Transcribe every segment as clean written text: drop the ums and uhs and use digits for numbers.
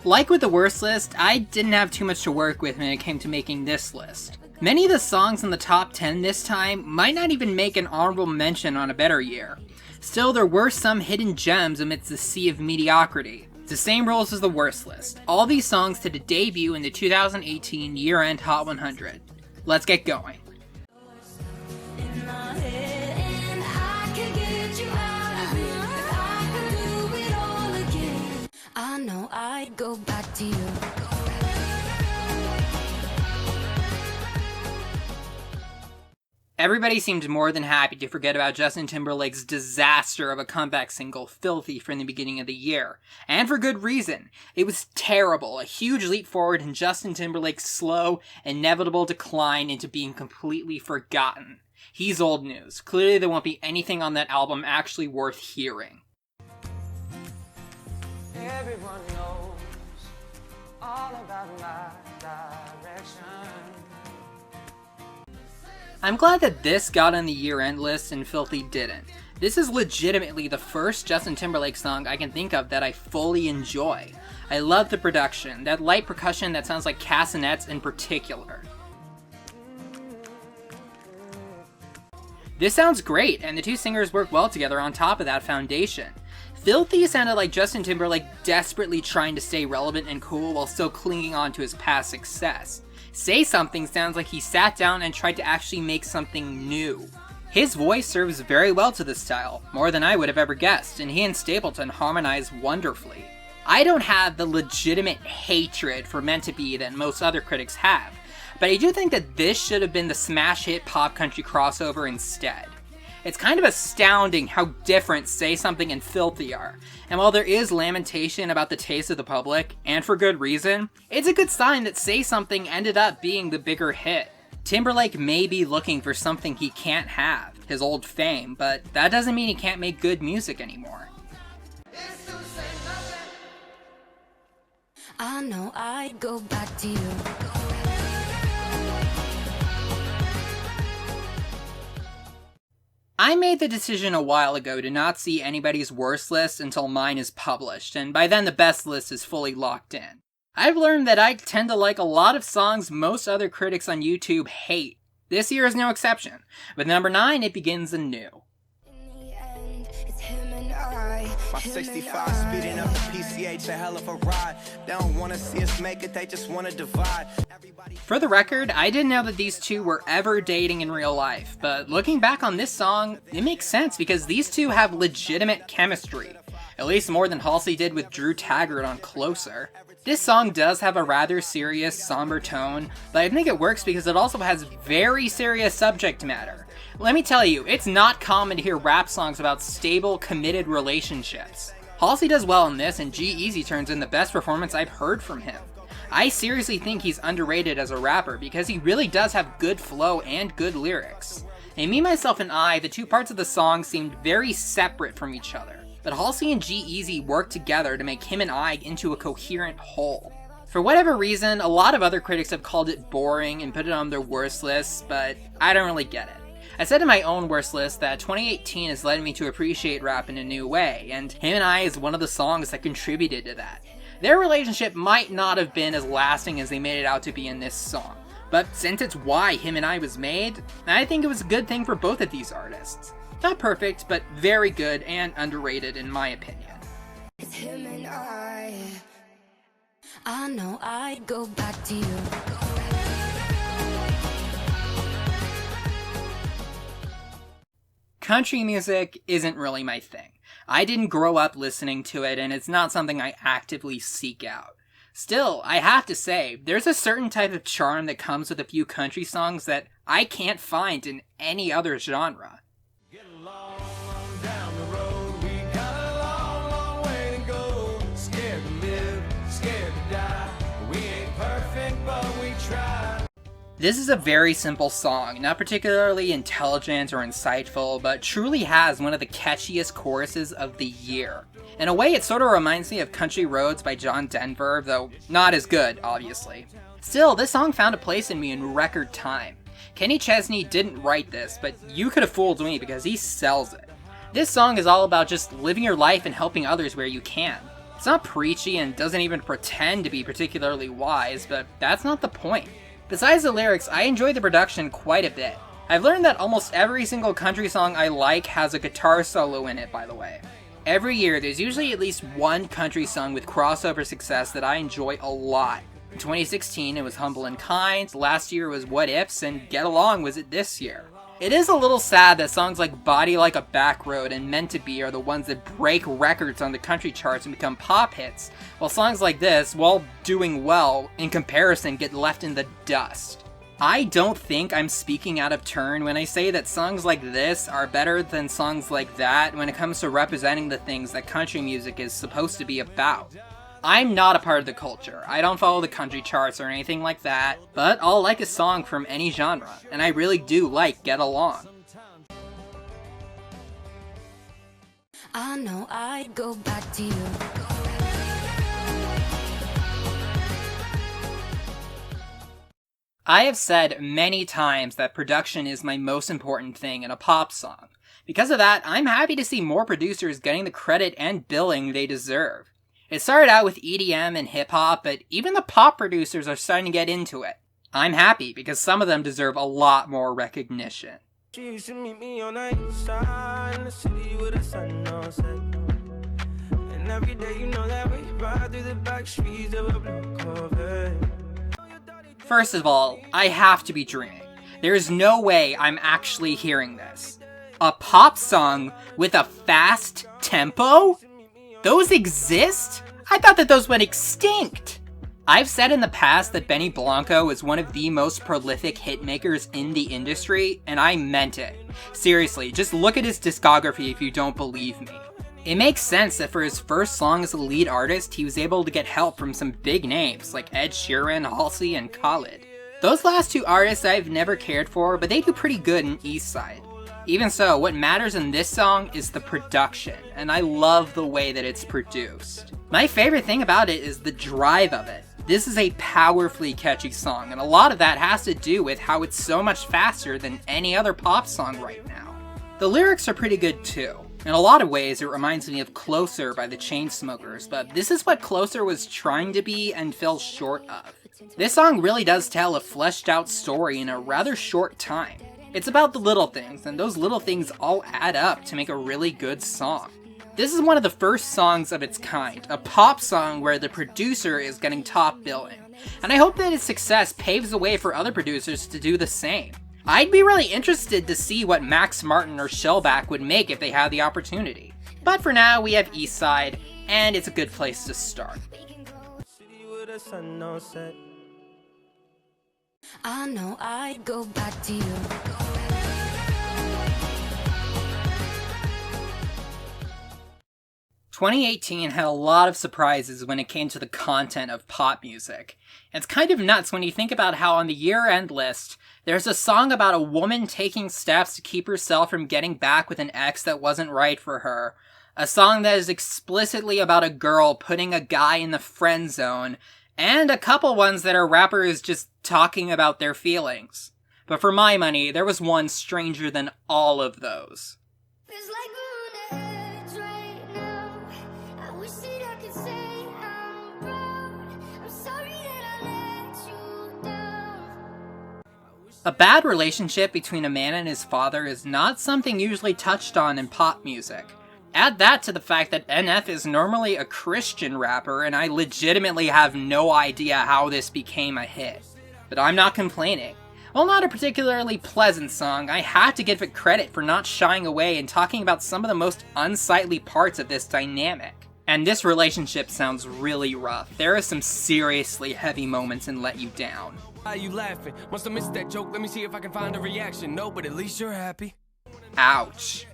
Like with the worst list, I didn't have too much to work with when it came to making this list. Many of the songs in the top 10 this time might not even make an honorable mention on a better year. Still, there were some hidden gems amidst the sea of mediocrity. It's the same rules as the worst list. All these songs did a debut in the 2018 year-end Hot 100. Let's get going. I know I'd go back to you. Everybody seemed more than happy to forget about Justin Timberlake's disaster of a comeback single, Filthy, from the beginning of the year. And for good reason. It was terrible, a huge leap forward in Justin Timberlake's slow, inevitable decline into being completely forgotten. He's old news. Clearly there won't be anything on that album actually worth hearing. Everyone knows all about my direction. I'm glad that this got on the year-end list and Filthy didn't. This is legitimately the first Justin Timberlake song I can think of that I fully enjoy. I love the production, that light percussion that sounds like castanets in particular. This sounds great, and the two singers work well together on top of that foundation. Filthy sounded like Justin Timberlake desperately trying to stay relevant and cool while still clinging on to his past success. Say Something sounds like he sat down and tried to actually make something new. His voice serves very well to this style, more than I would have ever guessed, and he and Stapleton harmonize wonderfully. I don't have the legitimate hatred for Meant to Be that most other critics have, but I do think that this should have been the smash hit pop country crossover instead. It's kind of astounding how different Say Something and Filthy are, and while there is lamentation about the taste of the public, and for good reason, it's a good sign that Say Something ended up being the bigger hit. Timberlake may be looking for something he can't have, his old fame, but that doesn't mean he can't make good music anymore. I know I'd go back to you. I made the decision a while ago to not see anybody's worst list until mine is published, and by then the best list is fully locked in. I've learned that I tend to like a lot of songs most other critics on YouTube hate. This year is no exception. With number 9, it begins anew. My 65 speeding up the PCH, a hell of a ride. They don't want to see us make it, they just want to divide. For the record, I didn't know that these two were ever dating in real life, but looking back on this song, it makes sense because these two have legitimate chemistry. At least more than Halsey did with Drew Taggart on Closer. This song does have a rather serious, somber tone, but I think it works because it also has very serious subject matter. Let me tell you, it's not common to hear rap songs about stable, committed relationships. Halsey does well in this, and G-Eazy turns in the best performance I've heard from him. I seriously think he's underrated as a rapper because he really does have good flow and good lyrics. In Me, Myself, and I, the two parts of the song seemed very separate from each other, but Halsey and G-Eazy worked together to make him and I into a coherent whole. For whatever reason, a lot of other critics have called it boring and put it on their worst lists, but I don't really get it. I said in my own worst list that 2018 has led me to appreciate rap in a new way, and Him and I is one of the songs that contributed to that. Their relationship might not have been as lasting as they made it out to be in this song, but since it's why Him and I was made, I think it was a good thing for both of these artists. Not perfect, but very good and underrated in my opinion. It's him and I know I'd go back to you. Country music isn't really my thing. I didn't grow up listening to it, and it's not something I actively seek out. Still, I have to say, there's a certain type of charm that comes with a few country songs that I can't find in any other genre. Get along down the road, we got a long, long way to go. Scared to live, scared to die. We ain't perfect, but we try. This is a very simple song, not particularly intelligent or insightful, but truly has one of the catchiest choruses of the year. In a way, it sort of reminds me of Country Roads by John Denver, though not as good, obviously. Still, this song found a place in me in record time. Kenny Chesney didn't write this, but you could have fooled me because he sells it. This song is all about just living your life and helping others where you can. It's not preachy and doesn't even pretend to be particularly wise, but that's not the point. Besides the lyrics, I enjoy the production quite a bit. I've learned that almost every single country song I like has a guitar solo in it, by the way. Every year, there's usually at least one country song with crossover success that I enjoy a lot. In 2016, it was Humble and Kind, last year was What Ifs, and Get Along was it this year. It is a little sad that songs like Body Like a Back Road and Meant to Be are the ones that break records on the country charts and become pop hits, while songs like this, while doing well, in comparison get left in the dust. I don't think I'm speaking out of turn when I say that songs like this are better than songs like that when it comes to representing the things that country music is supposed to be about. I'm not a part of the culture. I don't follow the country charts or anything like that, but I'll like a song from any genre, and I really do like Get Along. I know I'd go back to you. I have said many times that production is my most important thing in a pop song. Because of that, I'm happy to see more producers getting the credit and billing they deserve. It started out with EDM and hip-hop, but even the pop producers are starting to get into it. I'm happy because some of them deserve a lot more recognition. She used to meet me on the east side in the city with the sun on set. And every day you know that we ride through the back streets of a blue Corvette. First of all, I have to be dreaming. There is no way I'm actually hearing this. A pop song with a fast tempo? Those exist? I thought that those went extinct! I've said in the past that Benny Blanco is one of the most prolific hitmakers in the industry, and I meant it. Seriously, just look at his discography if you don't believe me. It makes sense that for his first song as a lead artist, he was able to get help from some big names like Ed Sheeran, Halsey, and Khalid. Those last two artists I've never cared for, but they do pretty good in East Side. Even so, what matters in this song is the production, and I love the way that it's produced. My favorite thing about it is the drive of it. This is a powerfully catchy song, and a lot of that has to do with how it's so much faster than any other pop song right now. The lyrics are pretty good too. In a lot of ways, it reminds me of Closer by the Chainsmokers, but this is what Closer was trying to be and fell short of. This song really does tell a fleshed out story in a rather short time. It's about the little things, and those little things all add up to make a really good song. This is one of the first songs of its kind, a pop song where the producer is getting top billing, and I hope that its success paves the way for other producers to do the same. I'd be really interested to see what Max Martin or Shellback would make if they had the opportunity. But for now, we have East Side, and it's a good place to start. I know I'd go back to you. 2018 had a lot of surprises when it came to the content of pop music. It's kind of nuts when you think about how on the year-end list, there's a song about a woman taking steps to keep herself from getting back with an ex that wasn't right for her, a song that is explicitly about a girl putting a guy in the friend zone, and a couple ones that are rappers just talking about their feelings. But for my money, there was one stranger than all of those. Feels like we're on the edge right now. I wish that I could say I'm proud. I'm sorry that I let you down. A bad relationship between a man and his father is not something usually touched on in pop music. Add that to the fact that NF is normally a Christian rapper, and I legitimately have no idea how this became a hit. But I'm not complaining. While not a particularly pleasant song, I had to give it credit for not shying away and talking about some of the most unsightly parts of this dynamic. And this relationship sounds really rough. There are some seriously heavy moments in Let You Down. Why are you laughing? Must have missed that joke. Let me see if I can find a reaction. No, but at least you're happy. Ouch.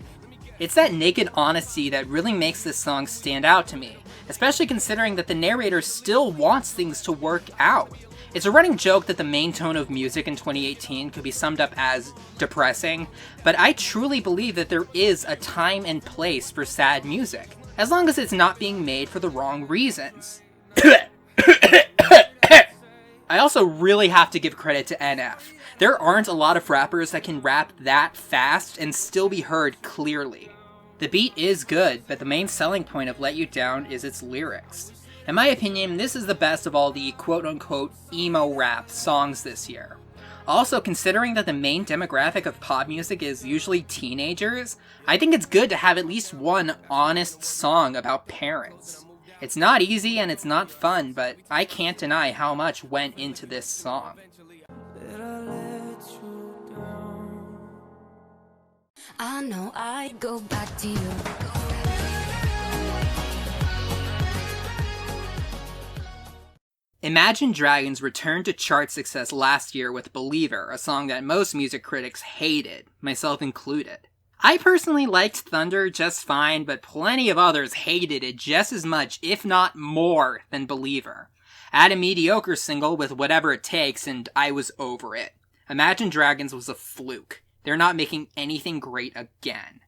It's that naked honesty that really makes this song stand out to me, especially considering that the narrator still wants things to work out. It's a running joke that the main tone of music in 2018 could be summed up as depressing, but I truly believe that there is a time and place for sad music, as long as it's not being made for the wrong reasons. I also really have to give credit to NF. There aren't a lot of rappers that can rap that fast and still be heard clearly. The beat is good, but the main selling point of Let You Down is its lyrics. In my opinion, this is the best of all the quote-unquote emo rap songs this year. Also, considering that the main demographic of pop music is usually teenagers, I think it's good to have at least one honest song about parents. It's not easy and it's not fun, but I can't deny how much went into this song. I know I'd go back to you. Imagine Dragons returned to chart success last year with Believer, a song that most music critics hated, myself included. I personally liked Thunder just fine, but plenty of others hated it just as much, if not more, than Believer. Add a mediocre single with Whatever It Takes, and I was over it. Imagine Dragons was a fluke. They're not making anything great again.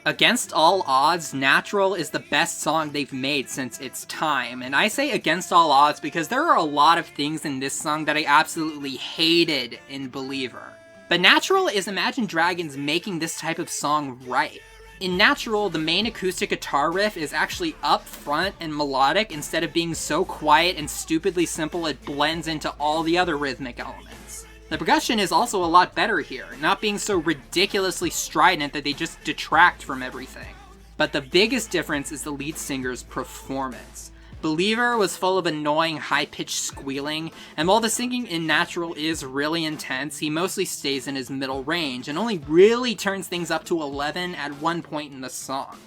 Against All Odds, Natural is the best song they've made since its time, and I say against all odds because there are a lot of things in this song that I absolutely hated in Believer. But Natural is Imagine Dragons making this type of song right. In Natural, the main acoustic guitar riff is actually up front and melodic instead of being so quiet and stupidly simple it blends into all the other rhythmic elements. The percussion is also a lot better here, not being so ridiculously strident that they just detract from everything. But the biggest difference is the lead singer's performance. Believer was full of annoying high-pitched squealing, and while the singing in Natural is really intense, he mostly stays in his middle range, and only really turns things up to 11 at one point in the song.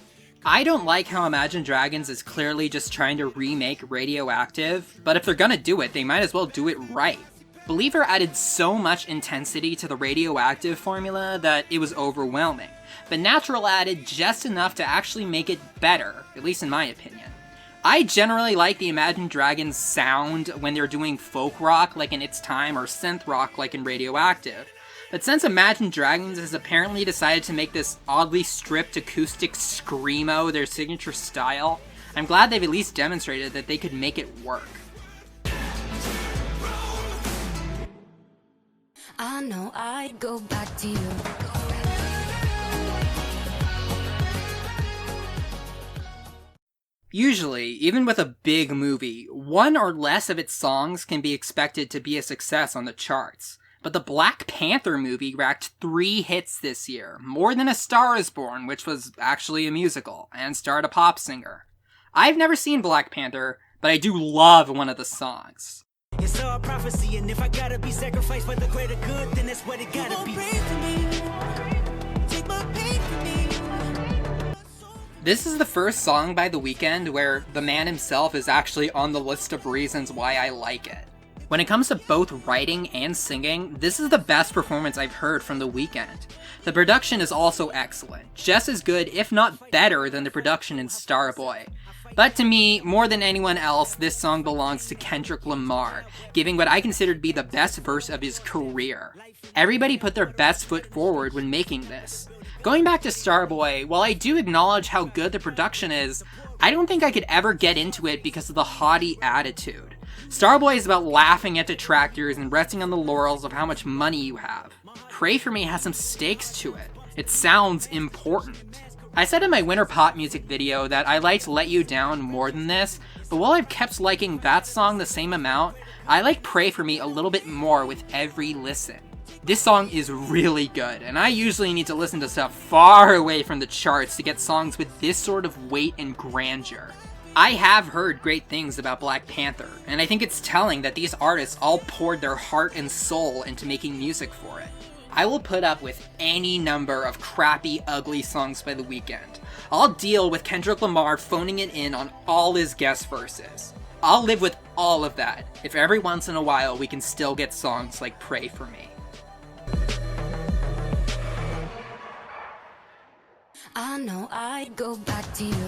I don't like how Imagine Dragons is clearly just trying to remake Radioactive, but if they're gonna do it, they might as well do it right. Believer added so much intensity to the Radioactive formula that it was overwhelming, but Natural added just enough to actually make it better, at least in my opinion. I generally like the Imagine Dragons sound when they're doing folk rock like in Its Time or synth rock like in Radioactive, but since Imagine Dragons has apparently decided to make this oddly stripped acoustic screamo their signature style, I'm glad they've at least demonstrated that they could make it work. I know I'd go back to you. Usually, even with a big movie, one or less of its songs can be expected to be a success on the charts. But the Black Panther movie racked 3 hits this year, more than A Star Is Born, which was actually a musical, and starred a pop singer. I've never seen Black Panther, but I do love one of the songs. It's all prophecy, and if I gotta be sacrificed for the greater good, then that's what it gotta be. This is the first song by The Weeknd where the man himself is actually on the list of reasons why I like it. When it comes to both writing and singing, this is the best performance I've heard from The Weeknd. The production is also excellent, just as good if not better than the production in Starboy. But to me, more than anyone else, this song belongs to Kendrick Lamar, giving what I consider to be the best verse of his career. Everybody put their best foot forward when making this. Going back to Starboy, while I do acknowledge how good the production is, I don't think I could ever get into it because of the haughty attitude. Starboy is about laughing at detractors and resting on the laurels of how much money you have. Pray For Me has some stakes to it. It sounds important. I said in my winter pop music video that I liked Let You Down more than this, but while I've kept liking that song the same amount, I like Pray For Me a little bit more with every listen. This song is really good, and I usually need to listen to stuff far away from the charts to get songs with this sort of weight and grandeur. I have heard great things about Black Panther, and I think it's telling that these artists all poured their heart and soul into making music for it. I will put up with any number of crappy, ugly songs by The Weeknd. I'll deal with Kendrick Lamar phoning it in on all his guest verses. I'll live with all of that, if every once in a while we can still get songs like Pray For Me. I know I'd go back to you.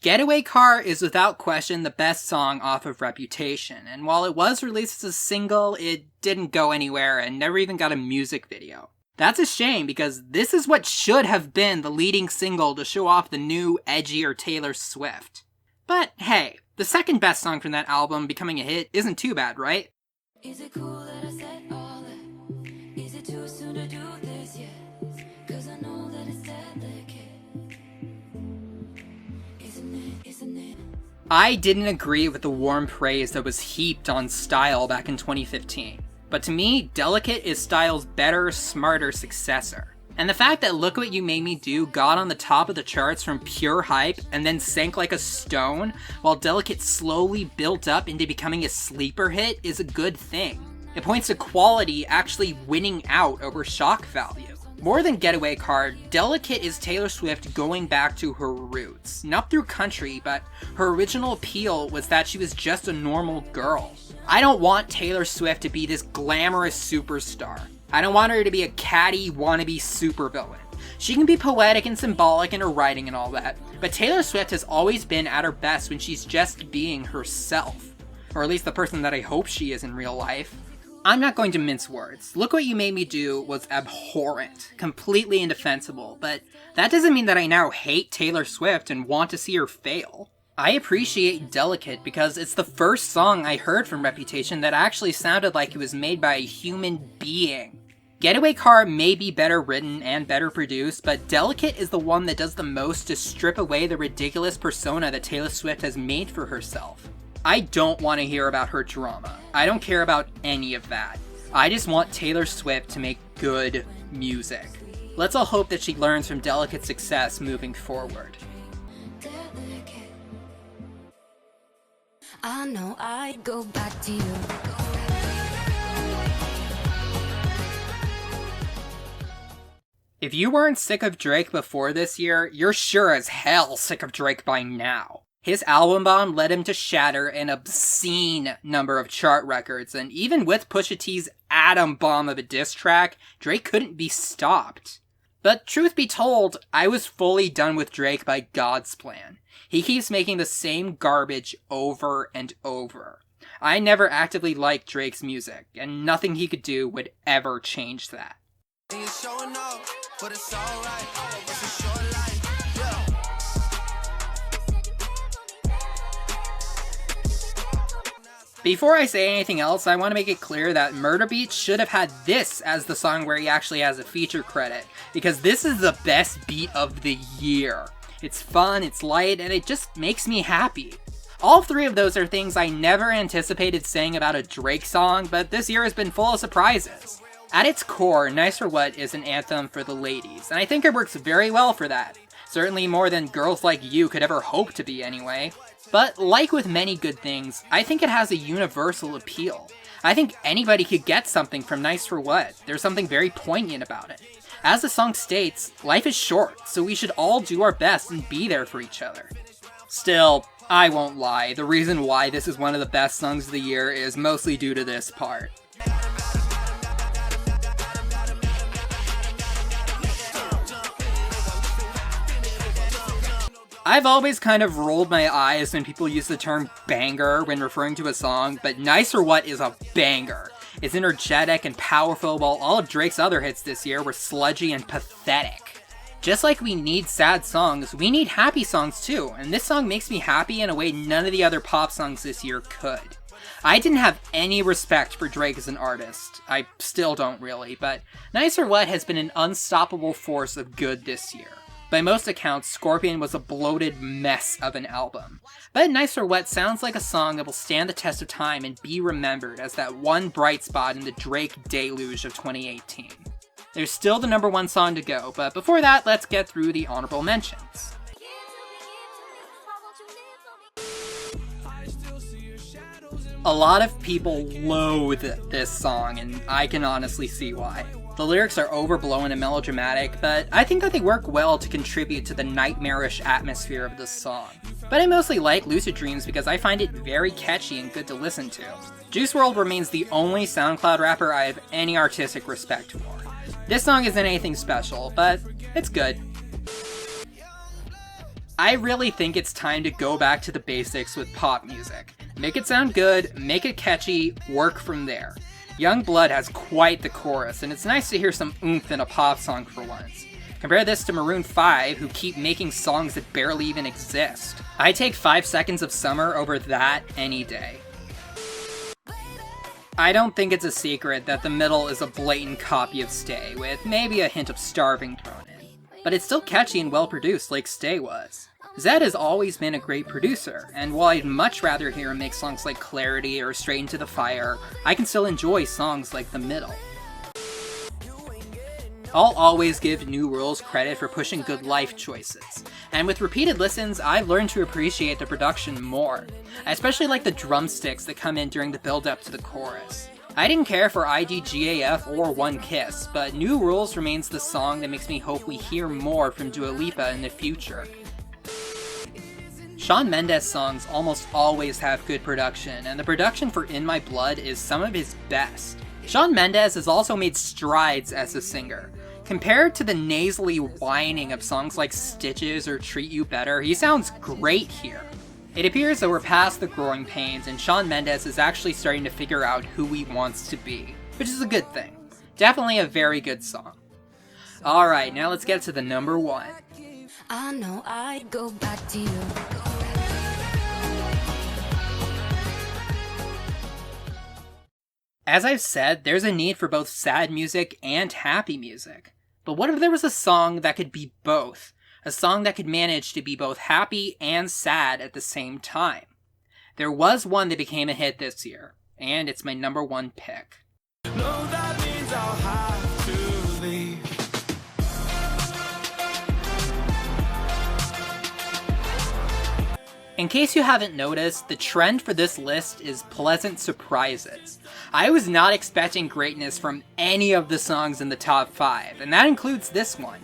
Getaway Car is without question the best song off of Reputation, and while it was released as a single, it didn't go anywhere and never even got a music video. That's a shame because this is what should have been the leading single to show off the new, edgier Taylor Swift. But hey, the second best song from that album becoming a hit isn't too bad, right? Is it cool that I said all that? Is it too soon to do this yet? 'Cause I know that it's delicate. Isn't it? I didn't agree with the warm praise that was heaped on Style back in 2015. But to me, Delicate is Style's better, smarter successor. And the fact that Look What You Made Me Do got on the top of the charts from pure hype and then sank like a stone, while Delicate slowly built up into becoming a sleeper hit is a good thing. It points to quality actually winning out over shock value. More than Getaway Car, Delicate is Taylor Swift going back to her roots. Not through country, but her original appeal was that she was just a normal girl. I don't want Taylor Swift to be this glamorous superstar. I don't want her to be a catty, wannabe supervillain. She can be poetic and symbolic in her writing and all that, but Taylor Swift has always been at her best when she's just being herself. Or at least the person that I hope she is in real life. I'm not going to mince words. Look What You Made Me Do was abhorrent, completely indefensible, but that doesn't mean that I now hate Taylor Swift and want to see her fail. I appreciate Delicate because it's the first song I heard from Reputation that actually sounded like it was made by a human being. Getaway Car may be better written and better produced, but Delicate is the one that does the most to strip away the ridiculous persona that Taylor Swift has made for herself. I don't want to hear about her drama. I don't care about any of that. I just want Taylor Swift to make good music. Let's all hope that she learns from Delicate's success moving forward. Delicate. I know I'd go back to you. If you weren't sick of Drake before this year, you're sure as hell sick of Drake by now. His album bomb led him to shatter an obscene number of chart records, and even with Pusha T's atom bomb of a diss track, Drake couldn't be stopped. But truth be told, I was fully done with Drake by God's plan. He keeps making the same garbage over and over. I never actively liked Drake's music, and nothing he could do would ever change that. You're showing up, but it's alright. It's a short life, yeah. Before I say anything else, I want to make it clear that Murder Beats should have had this as the song where he actually has a feature credit, because this is the best beat of the year. It's fun, it's light, and it just makes me happy. All three of those are things I never anticipated saying about a Drake song, but this year has been full of surprises. At its core, Nice for What is an anthem for the ladies, and I think it works very well for that. Certainly more than Girls Like You could ever hope to be anyway. But like with many good things, I think it has a universal appeal. I think anybody could get something from Nice for What. There's something very poignant about it. As the song states, life is short, so we should all do our best and be there for each other. Still, I won't lie, the reason why this is one of the best songs of the year is mostly due to this part. I've always kind of rolled my eyes when people use the term banger when referring to a song, but Nice or What is a banger. It's energetic and powerful, while all of Drake's other hits this year were sludgy and pathetic. Just like we need sad songs, we need happy songs too, and this song makes me happy in a way none of the other pop songs this year could. I didn't have any respect for Drake as an artist. I still don't really, but Nice or What has been an unstoppable force of good this year. By most accounts, Scorpion was a bloated mess of an album. But Nice or What sounds like a song that will stand the test of time and be remembered as that one bright spot in the Drake deluge of 2018. There's still the number one song to go, but before that, let's get through the honorable mentions. A lot of people loathe this song, and I can honestly see why. The lyrics are overblown and melodramatic, but I think that they work well to contribute to the nightmarish atmosphere of this song. But I mostly like Lucid Dreams because I find it very catchy and good to listen to. Juice WRLD remains the only SoundCloud rapper I have any artistic respect for. This song isn't anything special, but it's good. I really think it's time to go back to the basics with pop music. Make it sound good, make it catchy, work from there. Young Blood has quite the chorus, and it's nice to hear some oomph in a pop song for once. Compare this to Maroon 5, who keep making songs that barely even exist. I take 5 Seconds of Summer over that any day. I don't think it's a secret that The Middle is a blatant copy of Stay, with maybe a hint of Starving thrown in. But it's still catchy and well produced like Stay was. Zedd has always been a great producer, and while I'd much rather hear him make songs like Clarity or Straight Into the Fire, I can still enjoy songs like The Middle. I'll always give New Rules credit for pushing good life choices, and with repeated listens, I've learned to appreciate the production more. I especially like the drumsticks that come in during the build-up to the chorus. I didn't care for IDGAF or One Kiss, but New Rules remains the song that makes me hope we hear more from Dua Lipa in the future. Shawn Mendes songs almost always have good production, and the production for In My Blood is some of his best. Shawn Mendes has also made strides as a singer. Compared to the nasally whining of songs like Stitches or Treat You Better, he sounds great here. It appears that we're past the growing pains, and Shawn Mendes is actually starting to figure out who he wants to be, which is a good thing. Definitely a very good song. Alright, now let's get to the number 1. I know I'd go back to you. As I've said, there's a need for both sad music and happy music. But what if there was a song that could be both? A song that could manage to be both happy and sad at the same time? There was one that became a hit this year, and it's my number 1 pick. No, that means I'll have to leave. In case you haven't noticed, the trend for this list is pleasant surprises. I was not expecting greatness from any of the songs in the top 5, and that includes this one.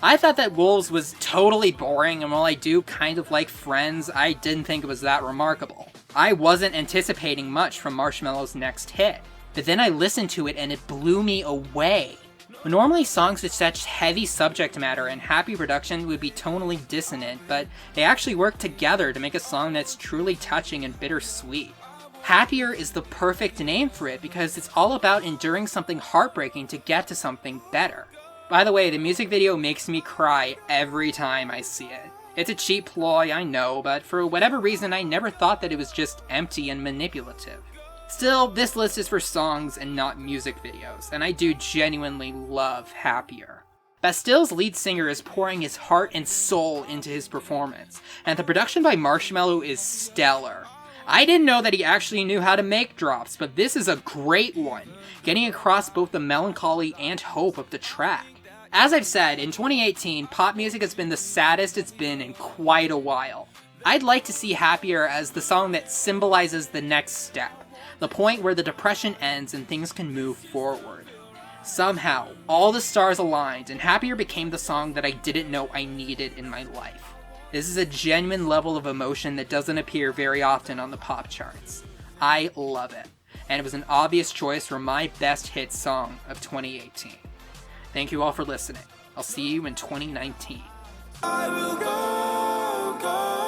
I thought that Wolves was totally boring, and while I do kind of like Friends, I didn't think it was that remarkable. I wasn't anticipating much from Marshmello's next hit, but then I listened to it and it blew me away. Normally songs with such heavy subject matter and happy production would be tonally dissonant, but they actually work together to make a song that's truly touching and bittersweet. Happier is the perfect name for it because it's all about enduring something heartbreaking to get to something better. By the way, the music video makes me cry every time I see it. It's a cheap ploy, I know, but for whatever reason I never thought that it was just empty and manipulative. Still, this list is for songs and not music videos, and I do genuinely love Happier. Bastille's lead singer is pouring his heart and soul into his performance, and the production by Marshmello is stellar. I didn't know that he actually knew how to make drops, but this is a great one, getting across both the melancholy and hope of the track. As I've said, in 2018, pop music has been the saddest it's been in quite a while. I'd like to see Happier as the song that symbolizes the next step, the point where the depression ends and things can move forward. Somehow, all the stars aligned and Happier became the song that I didn't know I needed in my life. This is a genuine level of emotion that doesn't appear very often on the pop charts. I love it, and it was an obvious choice for my best hit song of 2018. Thank you all for listening. I'll see you in 2019. I will go.